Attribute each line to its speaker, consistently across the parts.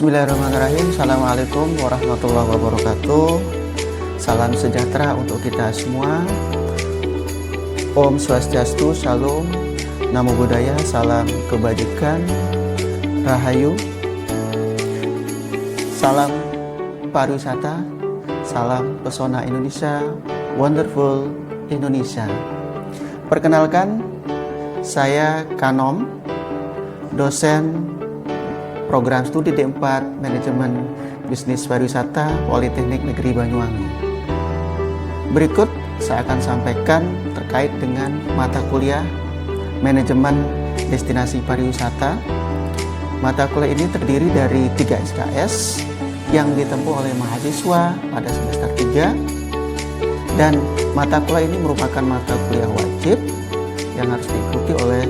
Speaker 1: Bismillahirrahmanirrahim. Assalamualaikum warahmatullahi wabarakatuh. Salam sejahtera untuk kita semua. Om Swastiastu, Shalom, Namo Buddhaya, salam kebajikan, Rahayu, salam pariwisata, salam pesona Indonesia, wonderful Indonesia. Perkenalkan, saya Kanom, dosen program studi D4 Manajemen Bisnis Pariwisata Politeknik Negeri Banyuwangi. Berikut saya akan sampaikan terkait dengan mata kuliah Manajemen Destinasi Pariwisata. Mata kuliah ini terdiri dari 3 SKS yang ditempuh oleh mahasiswa pada semester 3, dan mata kuliah ini merupakan mata kuliah wajib yang harus diikuti oleh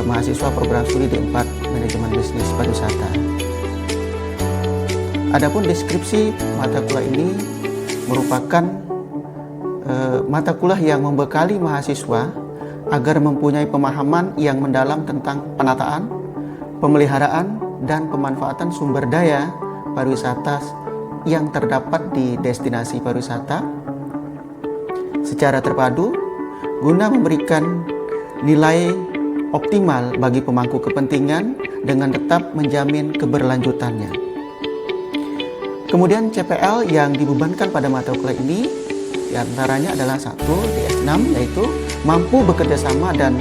Speaker 1: mahasiswa program studi D4 Manajemen Bisnis Pariwisata. Adapun deskripsi mata kuliah ini merupakan mata kuliah yang membekali mahasiswa agar mempunyai pemahaman yang mendalam tentang penataan, pemeliharaan, dan pemanfaatan sumber daya pariwisata yang terdapat di destinasi pariwisata secara terpadu guna memberikan nilai optimal bagi pemangku kepentingan dengan tetap menjamin keberlanjutannya. Kemudian CPL yang dibebankan pada mata kuliah ini diantaranya adalah 1 DS6, yaitu mampu bekerja sama dan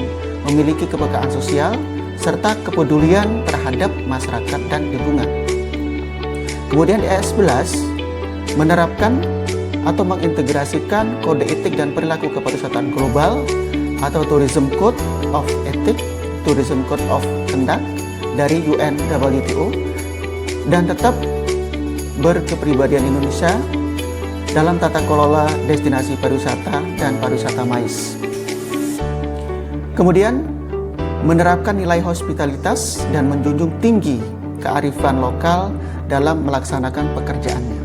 Speaker 1: memiliki kepekaan sosial serta kepedulian terhadap masyarakat dan lingkungan. Kemudian DS11 menerapkan atau mengintegrasikan kode etik dan perilaku kepariwisataan global atau Tourism Code of Ethics, Tourism Code of Conduct dari UNWTO, dan tetap berkepribadian Indonesia dalam tata kelola destinasi pariwisata dan pariwisata MICE. Kemudian menerapkan nilai hospitalitas dan menjunjung tinggi kearifan lokal dalam melaksanakan pekerjaannya.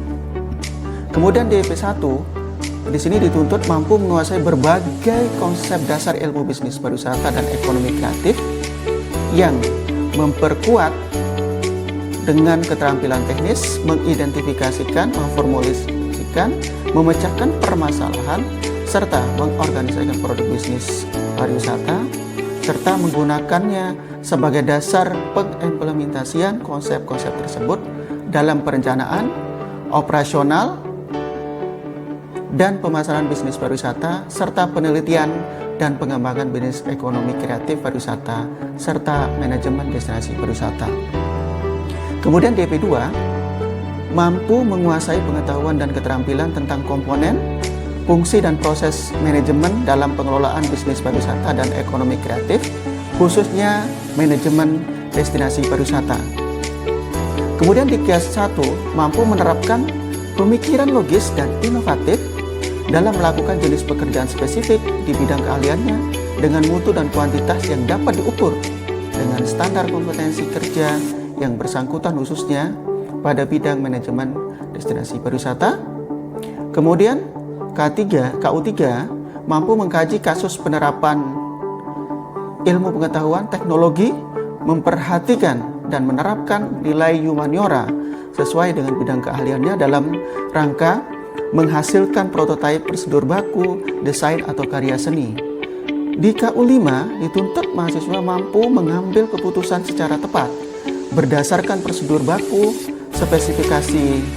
Speaker 1: Kemudian DP1 di sini dituntut mampu menguasai berbagai konsep dasar ilmu bisnis pariwisata dan ekonomi kreatif yang memperkuat dengan keterampilan teknis, mengidentifikasikan, memformulasikan, memecahkan permasalahan, serta mengorganisasikan produk bisnis pariwisata, serta menggunakannya sebagai dasar pengimplementasian konsep-konsep tersebut dalam perencanaan, operasional, dan pemasaran bisnis pariwisata, serta penelitian dan pengembangan bisnis ekonomi kreatif pariwisata, serta manajemen destinasi pariwisata. Kemudian DP2 mampu menguasai pengetahuan dan keterampilan tentang komponen, fungsi dan proses manajemen dalam pengelolaan bisnis pariwisata dan ekonomi kreatif, khususnya manajemen destinasi pariwisata. Kemudian di KIAS 1 mampu menerapkan pemikiran logis dan inovatif dalam melakukan jenis pekerjaan spesifik di bidang keahliannya dengan mutu dan kuantitas yang dapat diukur dengan standar kompetensi kerja yang bersangkutan khususnya pada bidang manajemen destinasi pariwisata. Kemudian KU3 mampu mengkaji kasus penerapan ilmu pengetahuan teknologi, memperhatikan dan menerapkan nilai humaniora sesuai dengan bidang keahliannya dalam rangka menghasilkan prototipe prosedur baku, desain atau karya seni. Di KU5 dituntut mahasiswa mampu mengambil keputusan secara tepat berdasarkan prosedur baku, spesifikasi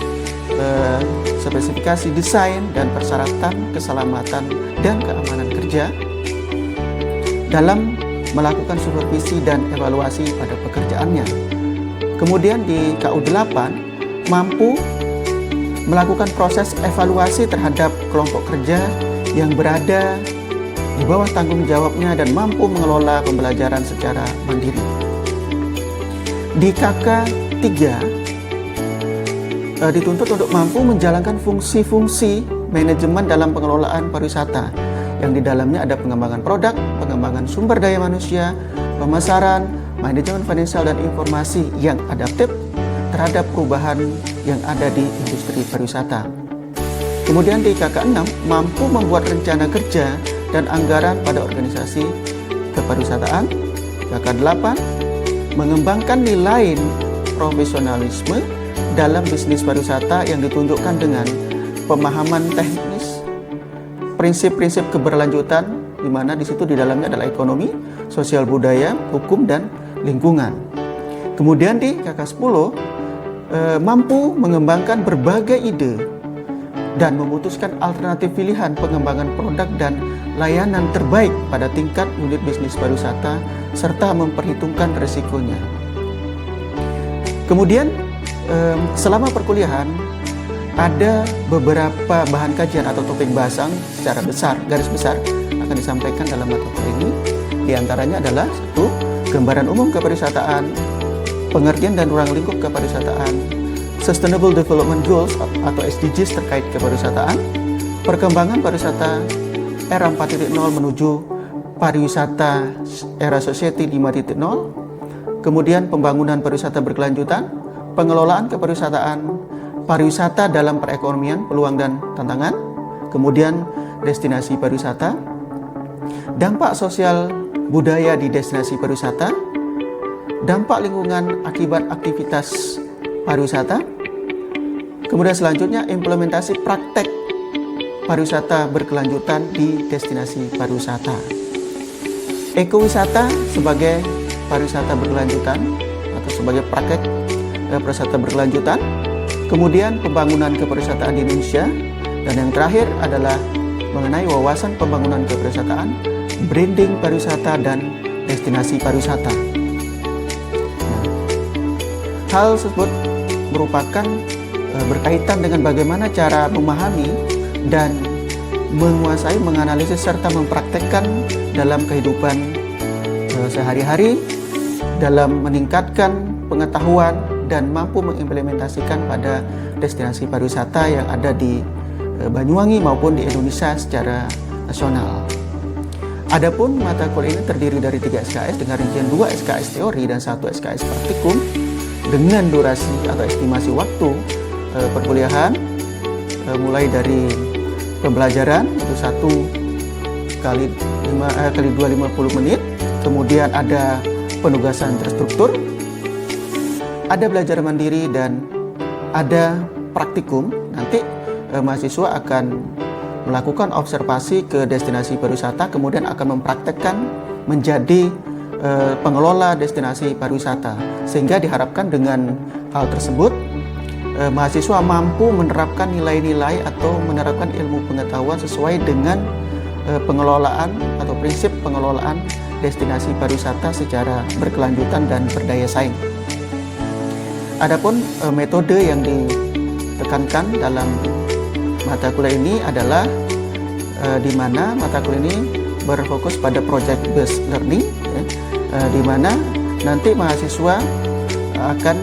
Speaker 1: desain dan persyaratan keselamatan dan keamanan kerja dalam melakukan supervisi dan evaluasi pada pekerjaannya. Kemudian di KU8 mampu melakukan proses evaluasi terhadap kelompok kerja yang berada di bawah tanggung jawabnya dan mampu mengelola pembelajaran secara mandiri. Di KK3 dituntut untuk mampu menjalankan fungsi-fungsi manajemen dalam pengelolaan pariwisata yang di dalamnya ada pengembangan produk, pengembangan sumber daya manusia, pemasaran, manajemen finansial dan informasi yang adaptif terhadap perubahan yang ada di industri pariwisata. Kemudian di KK6 mampu membuat rencana kerja dan anggaran pada organisasi kepariwisataan. KK8 mengembangkan nilai profesionalisme dalam bisnis pariwisata yang ditunjukkan dengan pemahaman teknis, prinsip-prinsip keberlanjutan, di mana di situ di dalamnya adalah ekonomi, sosial budaya, hukum, dan lingkungan. Kemudian di KK10 mampu mengembangkan berbagai ide dan memutuskan alternatif pilihan pengembangan produk dan layanan terbaik pada tingkat unit bisnis pariwisata serta memperhitungkan resikonya. Kemudian selama perkuliahan ada beberapa bahan kajian atau topik bahasan secara besar, garis besar akan disampaikan dalam mata kuliah ini. Di antaranya adalah 1. Gambaran umum kepariwisataan, pengertian dan ruang lingkup kepariwisataan, Sustainable Development Goals atau SDGs terkait kepariwisataan, perkembangan pariwisata era 4.0 menuju pariwisata era society 5.0, kemudian pembangunan pariwisata berkelanjutan, pengelolaan kepariwisataan, pariwisata dalam perekonomian, peluang dan tantangan, kemudian destinasi pariwisata, dampak sosial budaya di destinasi pariwisata, dampak lingkungan akibat aktivitas pariwisata, kemudian selanjutnya implementasi praktek pariwisata berkelanjutan di destinasi pariwisata. Ekowisata sebagai pariwisata berkelanjutan atau sebagai praktek pariwisata berkelanjutan, kemudian pembangunan kepariwisataan di Indonesia, dan yang terakhir adalah mengenai wawasan pembangunan kepariwisataan, branding pariwisata, dan destinasi pariwisata. Hal tersebut merupakan berkaitan dengan bagaimana cara memahami dan menguasai, menganalisis, serta mempraktekkan dalam kehidupan sehari-hari dalam meningkatkan pengetahuan dan mampu mengimplementasikan pada destinasi pariwisata yang ada di Banyuwangi maupun di Indonesia secara nasional. Adapun mata kuliah ini terdiri dari 3 SKS dengan rincian 2 SKS teori dan 1 SKS praktikum dengan durasi atau estimasi waktu perkuliahan mulai dari pembelajaran itu 1 kali 2 50 menit, kemudian ada penugasan terstruktur, ada belajar mandiri, dan ada praktikum. Nanti mahasiswa akan melakukan observasi ke destinasi pariwisata, kemudian akan mempraktekkan menjadi pengelola destinasi pariwisata, sehingga diharapkan dengan hal tersebut mahasiswa mampu menerapkan nilai-nilai atau menerapkan ilmu pengetahuan sesuai dengan pengelolaan atau prinsip pengelolaan destinasi pariwisata secara berkelanjutan dan berdaya saing. Adapun metode yang ditekankan dalam mata kuliah ini adalah di mana mata kuliah ini berfokus pada project based learning, di mana nanti mahasiswa akan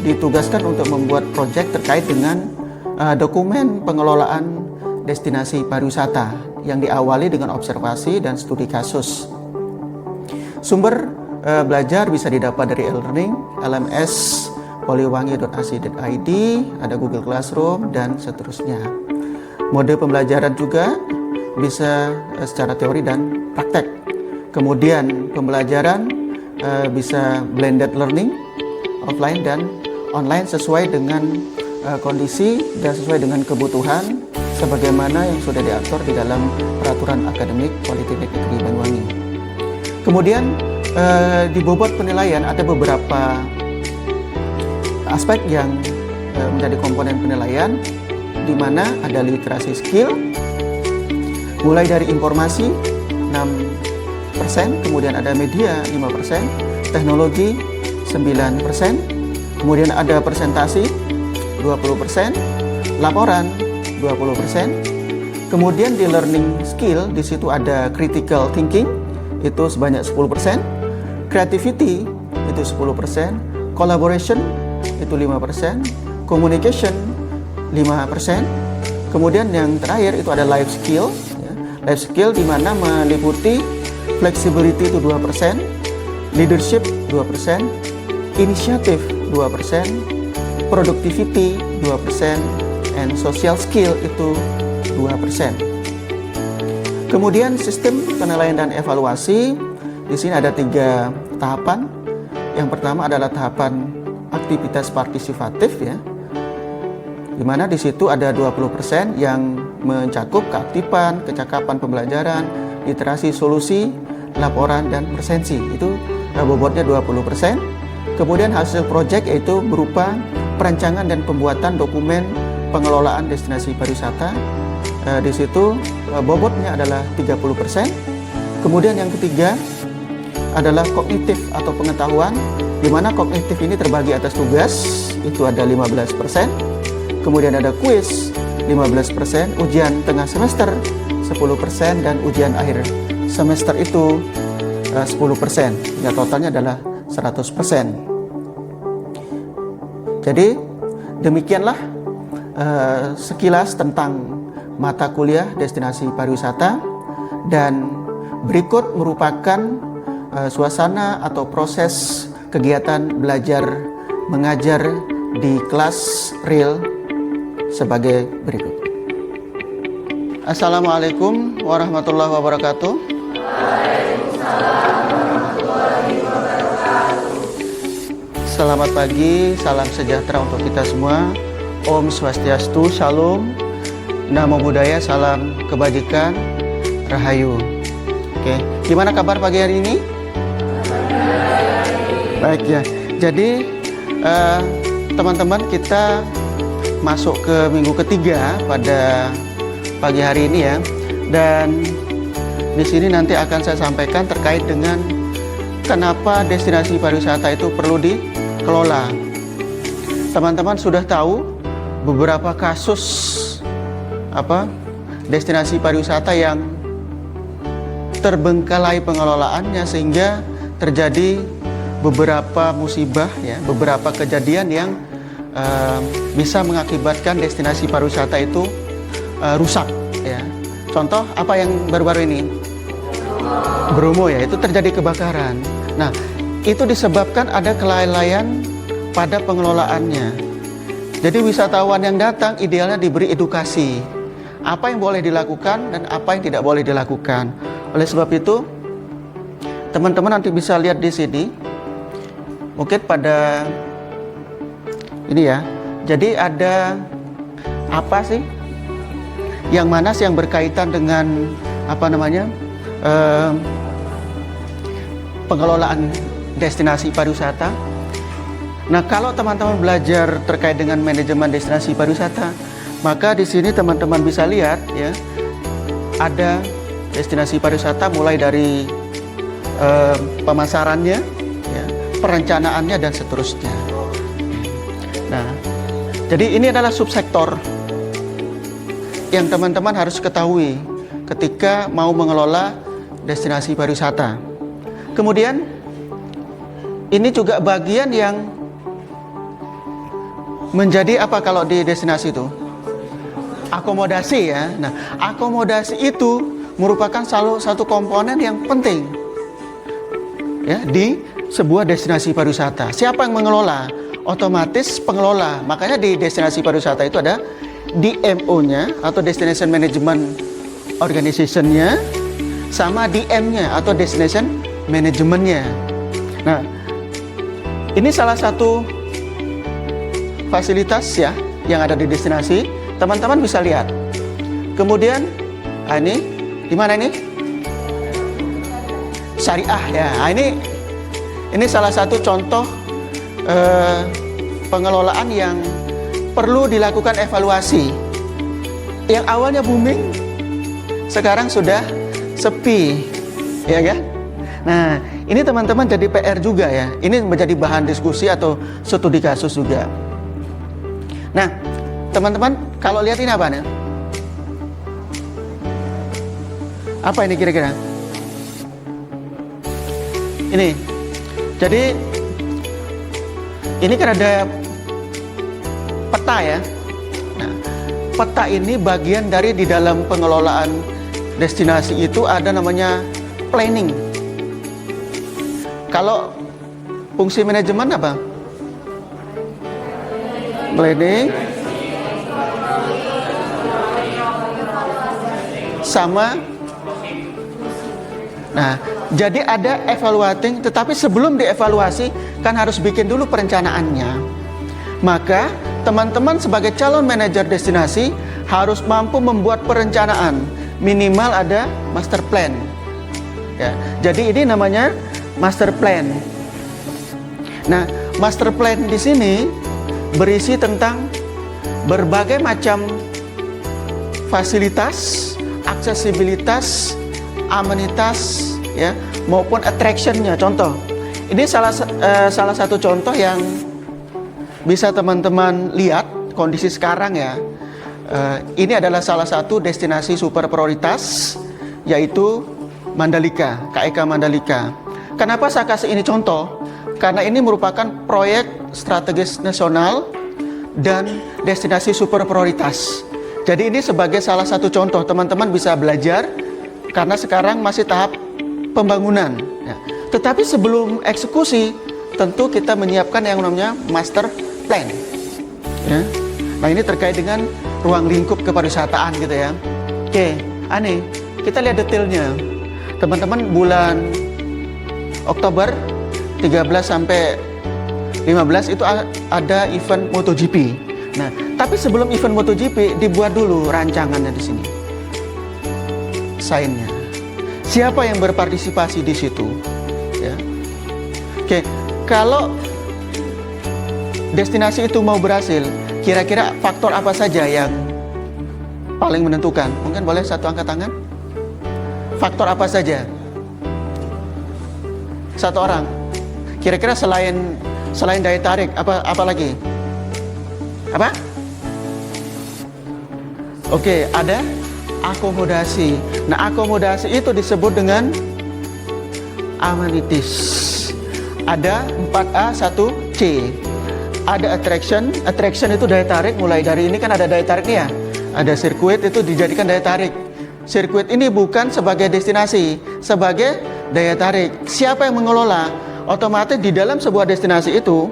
Speaker 1: ditugaskan untuk membuat proyek terkait dengan dokumen pengelolaan destinasi pariwisata yang diawali dengan observasi dan studi kasus. Sumber belajar bisa didapat dari e-learning, LMS, poliwangi.ac.id, ada Google Classroom, dan seterusnya. Mode pembelajaran juga bisa secara teori dan praktek. Kemudian pembelajaran bisa blended learning, offline dan online sesuai dengan kondisi dan sesuai dengan kebutuhan sebagaimana yang sudah diatur di dalam peraturan akademik Politeknik Negeri Banyuwangi. Kemudian di bobot penilaian ada beberapa aspek yang menjadi komponen penilaian, di mana ada literasi skill mulai dari informasi 6%, kemudian ada media 5%, teknologi 9%, kemudian ada presentasi 20%, laporan 20%, kemudian di learning skill di situ ada critical thinking itu sebanyak 10%, creativity itu 10%, collaboration itu 5%, communication 5%, kemudian yang terakhir itu ada life skill. Life skill di mana meliputi flexibility itu 2%, leadership 2%, initiative 2%, productivity 2%, and social skill itu 2%. Kemudian sistem penilaian dan evaluasi di sini ada 3 tahapan. Yang pertama adalah tahapan aktivitas partisipatif ya, di mana di situ ada 20% yang mencakup keaktifan, kecakapan pembelajaran, literasi solusi, laporan, dan presensi. Itu bobotnya 20%. Kemudian hasil proyek yaitu berupa perancangan dan pembuatan dokumen pengelolaan destinasi pariwisata. Di situ bobotnya adalah 30%. Kemudian yang ketiga adalah kognitif atau pengetahuan, di mana kognitif ini terbagi atas tugas, itu ada 15%. Kemudian ada kuis 15%, ujian tengah semester 10%, dan ujian akhir semester itu 10%. Ya, totalnya adalah 100%. Jadi demikianlah sekilas tentang mata kuliah destinasi pariwisata, dan berikut merupakan suasana atau proses kegiatan belajar mengajar di kelas real sebagai berikut. Assalamualaikum warahmatullahi wabarakatuh. Selamat pagi, salam sejahtera untuk kita semua. Om Swastiastu, Shalom, Namo Buddhaya, salam kebajikan, Rahayu. Oke, gimana kabar pagi hari ini? Baik ya. Jadi teman-teman, kita masuk ke minggu ketiga pada pagi hari ini ya. Dan di sini nanti akan saya sampaikan terkait dengan kenapa destinasi pariwisata itu perlu dikelola. Teman-teman sudah tahu beberapa kasus destinasi pariwisata yang terbengkalai pengelolaannya sehingga terjadi beberapa musibah ya, beberapa kejadian yang bisa mengakibatkan destinasi pariwisata itu rusak ya. Contoh apa yang baru-baru ini? Bromo ya, itu terjadi kebakaran. Nah, itu disebabkan ada kelalaian pada pengelolaannya. Jadi wisatawan yang datang idealnya diberi edukasi apa yang boleh dilakukan dan apa yang tidak boleh dilakukan. Oleh sebab itu, teman-teman nanti bisa lihat di sini. Mungkin pada ini ya. Jadi ada apa sih? Yang mana sih yang berkaitan dengan pengelolaan destinasi pariwisata? Nah, kalau teman-teman belajar terkait dengan manajemen destinasi pariwisata, maka di sini teman-teman bisa lihat ya, ada destinasi pariwisata mulai dari pemasarannya, ya, perencanaannya, dan seterusnya. Nah, jadi ini adalah subsektor yang teman-teman harus ketahui ketika mau mengelola destinasi pariwisata. Kemudian ini juga bagian yang menjadi apa kalau di destinasi itu? Akomodasi ya. Nah, akomodasi itu merupakan salah satu komponen yang penting ya di sebuah destinasi pariwisata. Siapa yang mengelola? Otomatis pengelola. Makanya di destinasi pariwisata itu ada DMO-nya atau Destination Management Organization-nya, sama DM-nya atau Destination Management-nya. Nah, ini salah satu fasilitas ya yang ada di destinasi. Teman-teman bisa lihat. Kemudian ini di mana ini? Syariah ya. Nah, ini salah satu contoh pengelolaan yang perlu dilakukan evaluasi. Yang awalnya booming, sekarang sudah sepi, ya kan? Nah, ini teman-teman jadi PR juga ya. Ini menjadi bahan diskusi atau studi kasus juga. Nah, teman-teman kalau lihat ini apa nih? Apa ini kira-kira? Ini. Jadi ini kan ada peta ya. Nah, peta ini bagian dari di dalam pengelolaan destinasi itu ada namanya planning. Kalau fungsi manajemen apa? Planning sama. Nah, jadi ada evaluating, tetapi sebelum dievaluasi kan harus bikin dulu perencanaannya. Maka teman-teman sebagai calon manajer destinasi harus mampu membuat perencanaan, minimal ada master plan. Ya, jadi ini namanya master plan. Nah, master plan di sini berisi tentang berbagai macam fasilitas, aksesibilitas, amenitas, ya, maupun attraction-nya. Contoh, ini salah satu contoh yang bisa teman-teman lihat kondisi sekarang ya. Ini adalah salah satu destinasi super prioritas, yaitu Mandalika, KEK Mandalika. Kenapa saya kasih ini contoh? Karena ini merupakan proyek strategis nasional dan destinasi super prioritas. Jadi ini sebagai salah satu contoh, teman-teman bisa belajar karena sekarang masih tahap pembangunan. Ya. Tetapi sebelum eksekusi, tentu kita menyiapkan yang namanya master plan. Ya. Nah, ini terkait dengan ruang lingkup kepariwisataan gitu ya. Oke, aneh. Kita lihat detailnya. Teman-teman, bulan Oktober 13 sampai 15 itu ada event MotoGP. Nah, tapi sebelum event MotoGP dibuat dulu rancangannya di sini. Sign-nya. Siapa yang berpartisipasi di situ? Ya. Oke, kalau destinasi itu mau berhasil, kira-kira faktor apa saja yang paling menentukan? Mungkin boleh satu angkat tangan? Faktor apa saja? Satu orang. Kira-kira selain daya tarik, apa lagi? Apa? Oke, ada akomodasi. Nah, akomodasi itu disebut dengan amenities. Ada 4A, 1C. Ada attraction itu daya tarik. Mulai dari ini kan ada daya tarik nih ya. Ada sirkuit, itu dijadikan daya tarik. Sirkuit ini bukan sebagai destinasi, sebagai daya tarik. Siapa yang mengelola? Otomatis di dalam sebuah destinasi itu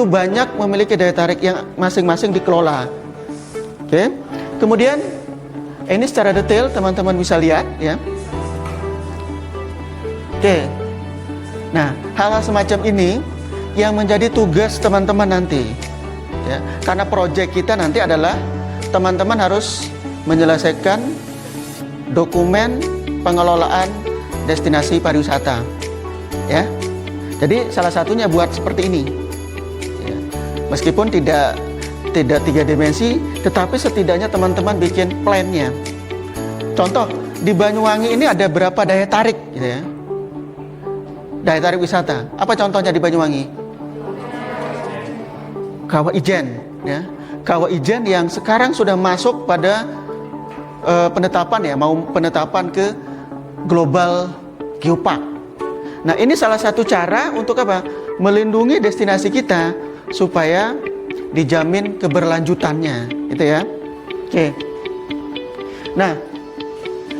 Speaker 1: banyak memiliki daya tarik yang masing-masing dikelola. Oke. Kemudian ini secara detail teman-teman bisa lihat ya. Oke. Nah, hal-hal semacam ini yang menjadi tugas teman-teman nanti ya. Karena proyek kita nanti adalah teman-teman harus menyelesaikan dokumen pengelolaan destinasi pariwisata ya. Jadi salah satunya buat seperti ini ya. Meskipun tidak 3 dimensi, tetapi setidaknya teman-teman bikin plan-nya. Contoh, di Banyuwangi ini ada berapa daya tarik gitu ya. Daya tarik wisata. Apa contohnya di Banyuwangi? Kawah Ijen ya. Kawah Ijen yang sekarang sudah masuk pada penetapan ya, mau penetapan ke Global Geopark. Nah, ini salah satu cara untuk apa? Melindungi destinasi kita supaya dijamin keberlanjutannya, gitu ya. Oke. Nah,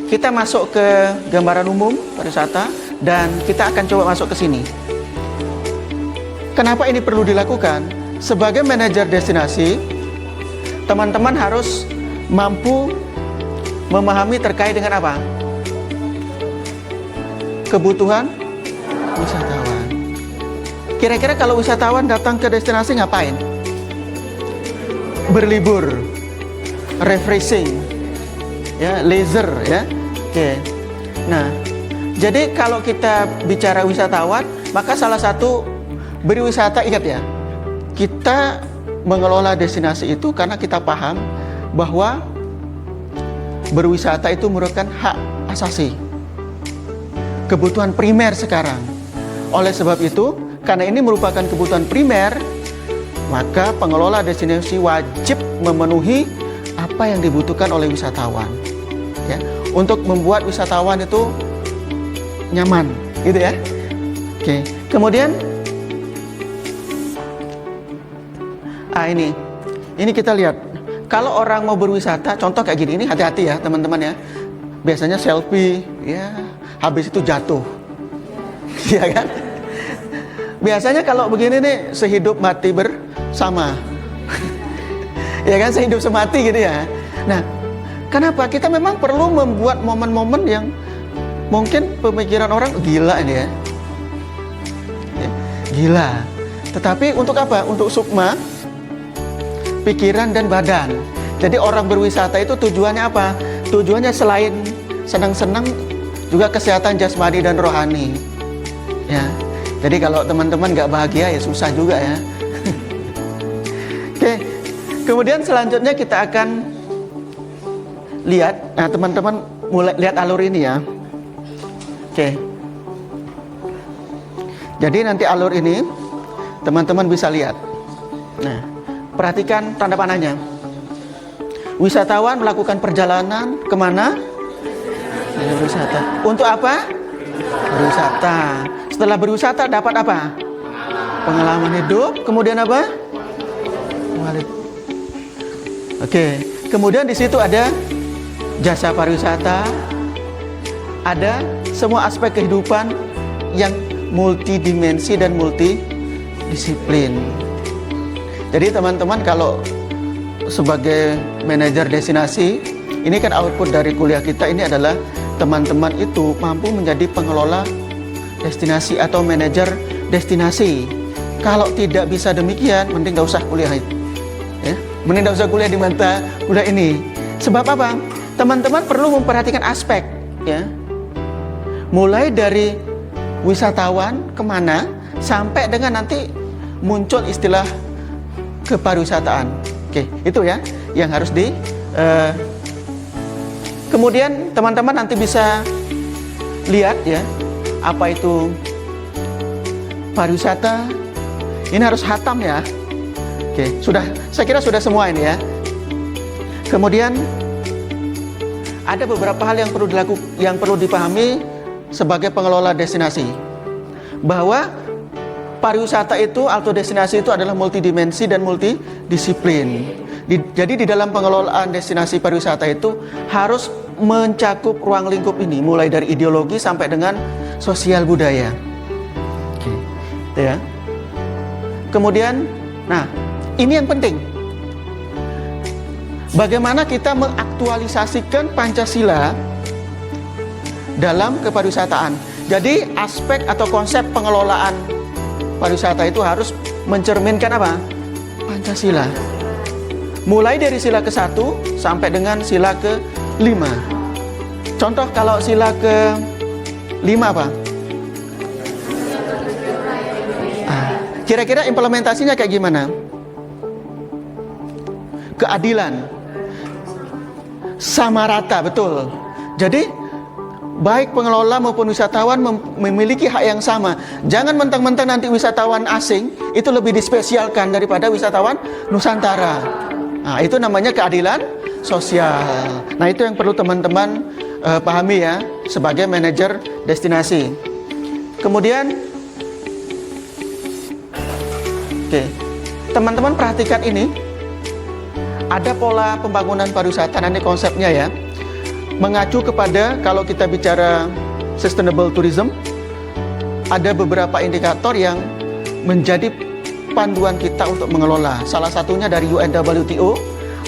Speaker 1: kita masuk ke gambaran umum pariwisata dan kita akan coba masuk ke sini. Kenapa ini perlu dilakukan? Sebagai manajer destinasi, teman-teman harus mampu memahami terkait dengan apa? Kebutuhan wisatawan. Kira-kira kalau wisatawan datang ke destinasi ngapain? Berlibur, refreshing, ya, leisure, ya. Oke. Nah, jadi kalau kita bicara wisatawan, maka salah satu berwisata, ingat ya, kita mengelola destinasi itu karena kita paham bahwa berwisata itu merupakan hak asasi, kebutuhan primer sekarang. Oleh sebab itu, karena ini merupakan kebutuhan primer, maka pengelola destinasi wajib memenuhi apa yang dibutuhkan oleh wisatawan ya, untuk membuat wisatawan itu nyaman gitu ya. Oke. Kemudian ini kita lihat, kalau orang mau berwisata, contoh kayak gini, ini hati-hati ya teman-teman ya. Biasanya selfie ya, habis itu jatuh ya kan. Biasanya kalau begini nih, sehidup mati bersama ya kan, sehidup semati gitu ya. Nah, kenapa? Kita memang perlu membuat momen-momen yang mungkin pemikiran orang gila ini ya. Gila. Tetapi untuk apa? Untuk sukma, pikiran dan badan. Jadi orang berwisata itu tujuannya apa? Tujuannya selain senang-senang juga kesehatan jasmani dan rohani. Ya. Jadi kalau teman-teman nggak bahagia ya susah juga ya. Oke. Kemudian selanjutnya kita akan lihat. Nah, teman-teman mulai lihat alur ini ya. Oke. Jadi nanti alur ini teman-teman bisa lihat. Nah, perhatikan tanda panahnya. Wisatawan melakukan perjalanan kemana? Berwisata. Untuk apa? Berwisata. Setelah berwisata dapat apa? Pengalaman hidup. Kemudian apa? Oke. Kemudian di situ ada jasa pariwisata. Ada semua aspek kehidupan yang multidimensi dan multidisiplin. Jadi teman-teman kalau sebagai manajer destinasi, ini kan output dari kuliah kita ini adalah teman-teman itu mampu menjadi pengelola destinasi atau manajer destinasi. Kalau tidak bisa demikian, mending gak usah kuliah itu. Ya, mending gak usah kuliah di mata kuliah ini. Sebab apa? Teman-teman perlu memperhatikan aspek, ya. Mulai dari wisatawan kemana sampai dengan nanti muncul istilah kepariwisataan. Oke, itu ya yang harus di kemudian teman-teman nanti bisa lihat ya apa itu pariwisata. Ini harus hatam ya. Oke, saya kira sudah semua ini ya. Kemudian ada beberapa hal yang perlu dipahami sebagai pengelola destinasi, bahwa pariwisata itu atau destinasi itu adalah multidimensi dan multidisiplin. Jadi di dalam pengelolaan destinasi pariwisata itu harus mencakup ruang lingkup ini, mulai dari ideologi sampai dengan sosial budaya. Oke, itu ya. Kemudian, nah ini yang penting. Bagaimana kita mengaktualisasikan Pancasila dalam kepariwisataan. Jadi aspek atau konsep pengelolaan pariwisata itu harus mencerminkan apa? Pancasila. Mulai dari sila ke-1 sampai dengan sila ke-5. Contoh kalau sila ke-5 apa? Kira-kira implementasinya kayak gimana? Keadilan. Sama rata, betul. Jadi baik pengelola maupun wisatawan memiliki hak yang sama. Jangan mentang-mentang nanti wisatawan asing itu lebih dispesialkan daripada wisatawan Nusantara. Nah, itu namanya keadilan sosial. Nah, itu yang perlu teman-teman pahami ya sebagai manajer destinasi. Kemudian, oke, teman-teman perhatikan ini. Ada pola pembangunan pariwisata, nanti konsepnya ya. Mengacu kepada kalau kita bicara sustainable tourism, ada beberapa indikator yang menjadi panduan kita untuk mengelola. Salah satunya dari UNWTO,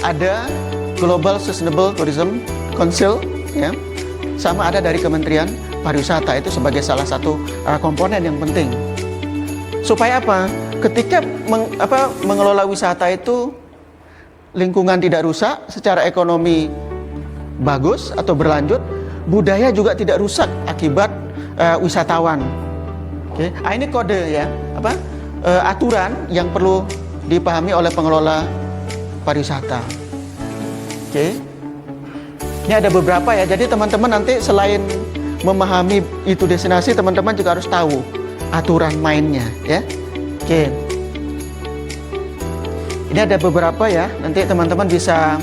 Speaker 1: ada Global Sustainable Tourism Council, ya. Sama ada dari Kementerian Pariwisata, itu sebagai salah satu komponen yang penting. Supaya apa? Ketika mengelola wisata itu lingkungan tidak rusak, secara ekonomi bagus atau berlanjut, budaya juga tidak rusak akibat wisatawan. Oke, ini kode ya, aturan yang perlu dipahami oleh pengelola pariwisata. Oke, ini ada beberapa ya. Jadi teman-teman nanti selain memahami itu destinasi, teman-teman juga harus tahu aturan mainnya ya. Oke. Ini ada beberapa ya, nanti teman-teman bisa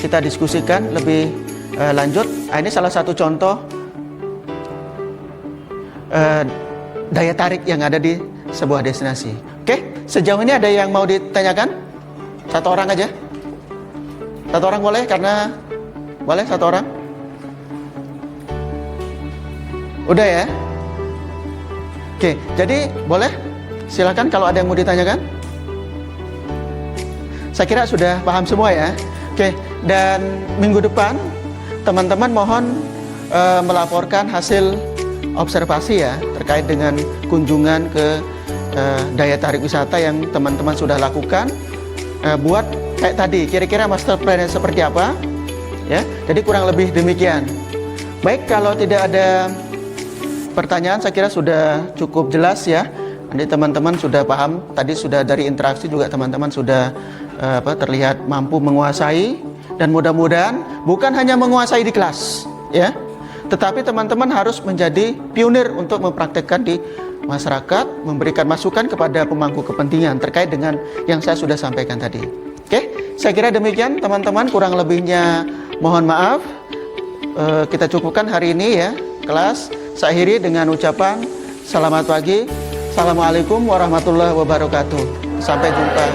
Speaker 1: kita diskusikan lebih lanjut. Ini salah satu contoh daya tarik yang ada di sebuah destinasi. Oke, sejauh ini ada yang mau ditanyakan? Satu orang aja? Satu orang boleh? Karena boleh satu orang? Udah ya? Oke, jadi boleh? Silakan kalau ada yang mau ditanyakan. Saya kira sudah paham semua ya. Oke, dan minggu depan teman-teman mohon melaporkan hasil observasi ya terkait dengan kunjungan ke daya tarik wisata yang teman-teman sudah lakukan. Buat kayak tadi, kira-kira master plan seperti apa? Ya, jadi kurang lebih demikian. Baik, kalau tidak ada pertanyaan, saya kira sudah cukup jelas ya. Nanti teman-teman sudah paham. Tadi sudah dari interaksi juga teman-teman sudah terlihat mampu menguasai, dan mudah-mudahan bukan hanya menguasai di kelas, ya, tetapi teman-teman harus menjadi pionir untuk mempraktekkan di masyarakat, memberikan masukan kepada pemangku kepentingan terkait dengan yang saya sudah sampaikan tadi. Oke, saya kira demikian teman-teman, kurang lebihnya mohon maaf. Kita cukupkan hari ini ya kelas. Saya akhiri dengan ucapan selamat pagi. Assalamualaikum warahmatullahi wabarakatuh. Sampai jumpa.